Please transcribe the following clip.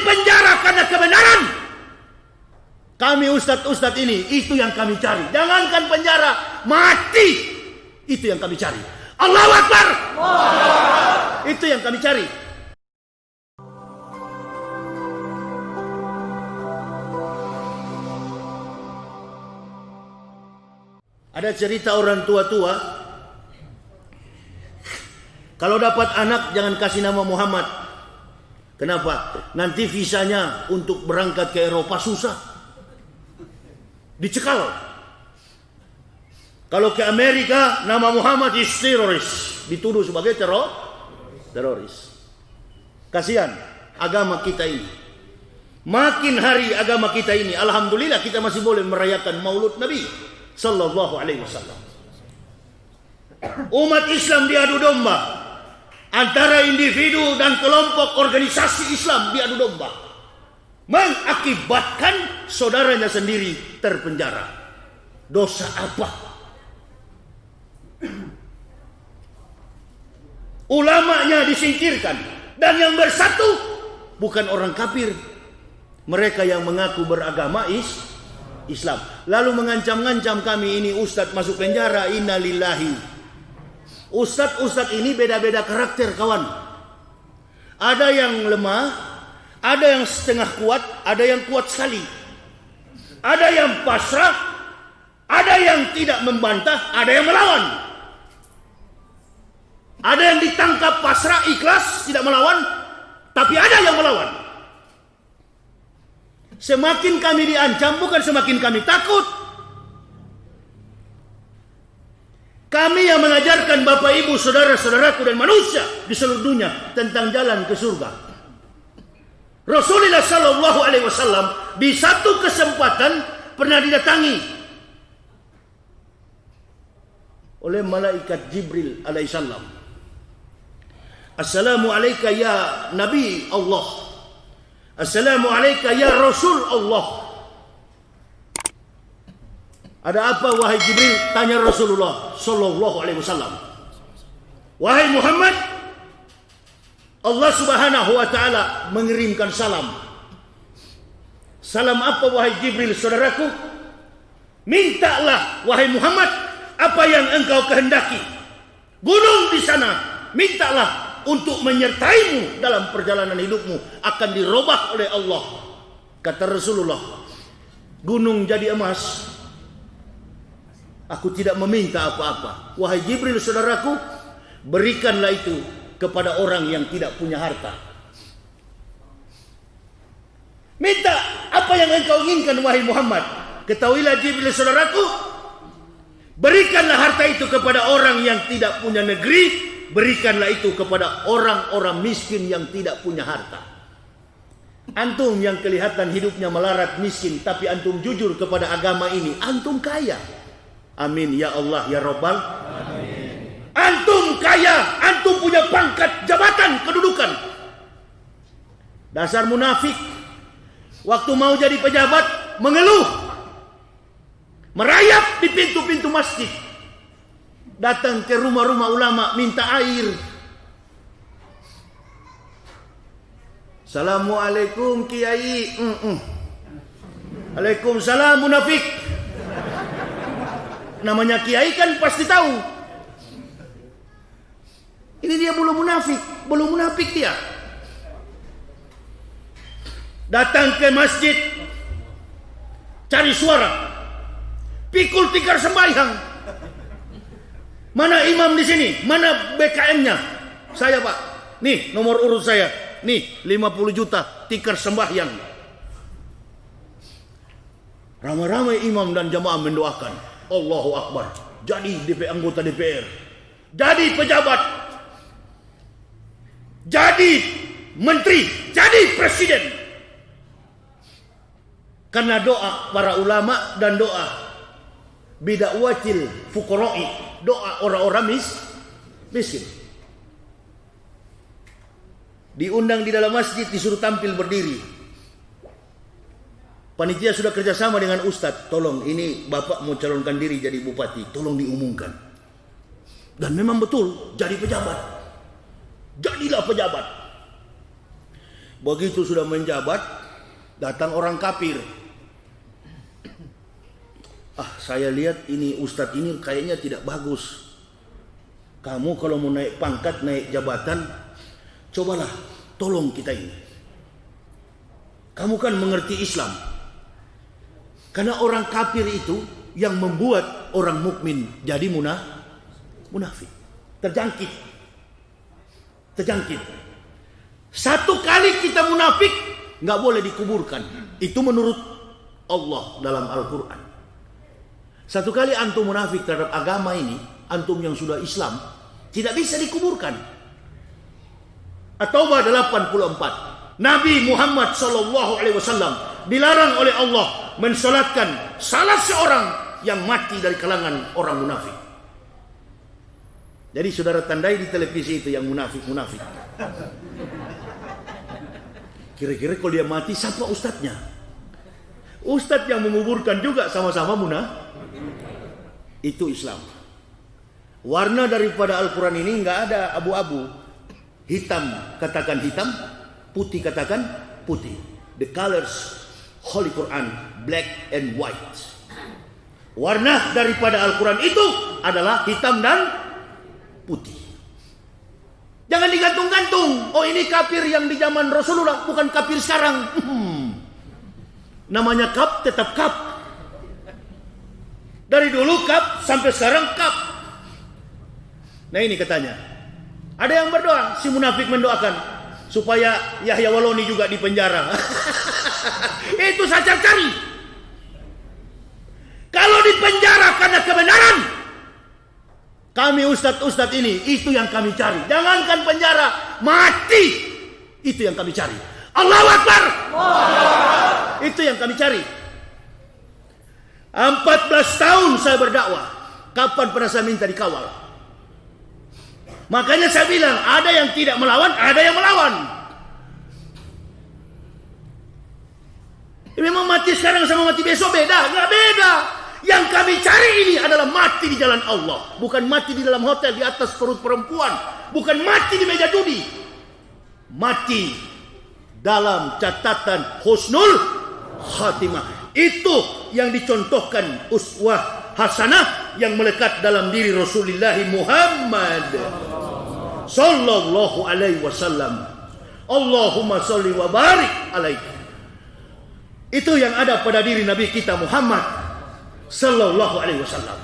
penjara karena kebenaran. Kami ustadz-ustadz ini, itu yang kami cari. Jangankan penjara, mati. Itu yang kami cari. Allahu Akbar. Itu yang kami cari. Ada cerita orang tua-tua, kalau dapat anak jangan kasih nama Muhammad. Kenapa? Nanti visanya untuk berangkat ke Eropa susah. Dicekal. Kalau ke Amerika nama Muhammad is teroris, dituduh sebagai teroris. Kasihan agama kita ini. Makin hari agama kita ini, alhamdulillah kita masih boleh merayakan Maulud Nabi sallallahu alaihi wasallam. Umat Islam diadu domba antara individu dan kelompok organisasi Islam diadu domba, mengakibatkan saudaranya sendiri terpenjara. Dosa apa? Ulamanya disingkirkan, dan yang bersatu bukan orang kafir, mereka yang mengaku beragama Islam. Lalu mengancam-ngancam kami ini ustadz masuk penjara. Innalillahi. Ustadz ini beda-beda karakter kawan. Ada yang lemah, ada yang setengah kuat, ada yang kuat sekali. Ada yang pasrah, ada yang tidak membantah, ada yang melawan. Ada yang ditangkap pasrah, ikhlas, tidak melawan, tapi ada yang melawan. Semakin kami diancam, bukan semakin kami takut. Kami yang mengajarkan Bapak Ibu, saudara-saudaraku dan manusia di seluruh dunia tentang jalan ke surga. Rasulullah Sallallahu Alaihi Wasallam di satu kesempatan pernah didatangi oleh malaikat Jibril alaihissalam. Assalamualaikum ya Nabi Allah. Assalamualaikum ya Rasul Allah. Ada apa wahai Jibril? Tanya Rasulullah Sallallahu Alaihi Wasallam. Wahai Muhammad, Allah Subhanahu Wa Taala mengirimkan salam. Salam apa wahai Jibril saudaraku? Mintalah wahai Muhammad apa yang engkau kehendaki. Gunung di sana, mintalah untuk menyertaimu dalam perjalanan hidupmu, akan dirubah oleh Allah. Kata Rasulullah, gunung jadi emas. Aku tidak meminta apa-apa. Wahai Jibril saudaraku, berikanlah itu kepada orang yang tidak punya harta. Minta apa yang engkau inginkan wahai Muhammad. Ketahuilah Jibril saudaraku, berikanlah harta itu kepada orang yang tidak punya negeri. Berikanlah itu kepada orang-orang miskin yang tidak punya harta. Antum yang kelihatan hidupnya melarat miskin, tapi antum jujur kepada agama ini, antum kaya. Amin ya Allah ya Rabbal. Amin. Antum kaya, antum punya pangkat, jabatan, kedudukan. Dasar munafik. Waktu mau jadi pejabat mengeluh, merayap di pintu-pintu masjid. Datang ke rumah-rumah ulama minta air. Assalamualaikum Kiai. Waalaikumsalam munafik. Namanya Kiai kan pasti tahu. Ini dia belum munafik dia. Datang ke masjid cari suara. Pikul tikar sembahyang. Mana imam di sini? Mana BKM-nya? Saya Pak. Nih nomor urut saya. Nih 50 juta tikar sembahyang. Ramai-ramai imam dan jamaah mendoakan. Allahu Akbar. Jadi anggota DPR. Jadi pejabat. Jadi menteri. Jadi presiden. Karena doa para ulama dan doa bida'watil fuqara'i, doa orang-orang miskin. Diundang di dalam masjid, disuruh tampil berdiri. Panitia sudah kerjasama dengan ustadz, tolong ini bapak mau calonkan diri jadi bupati, tolong diumumkan. Dan memang betul jadi pejabat. Jadilah pejabat. Begitu sudah menjabat, datang orang kafir. Saya lihat ini ustadz ini kayaknya tidak bagus. Kamu kalau mau naik pangkat, naik jabatan, cobalah tolong kita ini. Kamu kan mengerti Islam. Karena orang kafir itu yang membuat orang mukmin jadi munafik. Terjangkit. Satu kali kita munafik, nggak boleh dikuburkan. Itu menurut Allah dalam Al-Quran. Satu kali antum munafik terhadap agama ini, antum yang sudah Islam, tidak bisa dikuburkan. At-Taubah 84. Nabi Muhammad SAW dilarang oleh Allah mensolatkan salah seorang yang mati dari kalangan orang munafik. Jadi saudara tandai di televisi itu yang munafik. Kira-kira kalau dia mati siapa ustadznya? Ustadz yang menguburkan juga sama-sama munafik. Itu Islam. Warna daripada Al-Quran ini nggak ada abu-abu. Hitam katakan hitam, putih katakan putih. The colors Holy Quran, black and white. Warna daripada Al-Quran itu adalah hitam dan putih. Jangan digantung-gantung. Oh ini kafir yang di zaman Rasulullah, bukan kafir sekarang. Namanya kaf tetap kaf. Dari dulu kaf sampai sekarang kaf. Nah ini katanya. Ada yang berdoa, si munafik mendoakan supaya Yahya Waloni juga dipenjara. Itu saja cari. Kalau dipenjara karena kebenaran, kami ustadz ini, itu yang kami cari. Jangankan penjara, mati. Itu yang kami cari. Allahu Akbar. Itu yang kami cari. 14 tahun saya berdakwah. Kapan pernah saya minta dikawal? Makanya saya bilang, ada yang tidak melawan, ada yang melawan. Memang mati sekarang sama mati besok beda? Nggak beda. Yang kami cari ini adalah mati di jalan Allah. Bukan mati di dalam hotel di atas perut perempuan. Bukan mati di meja judi. Mati dalam catatan husnul khatimah. Itu yang dicontohkan uswah hasanah yang melekat dalam diri Rasulullah Muhammad sallallahu alaihi wasallam. Allahumma salli wa barik alaihi. Itu yang ada pada diri Nabi kita Muhammad sallallahu alaihi wasallam.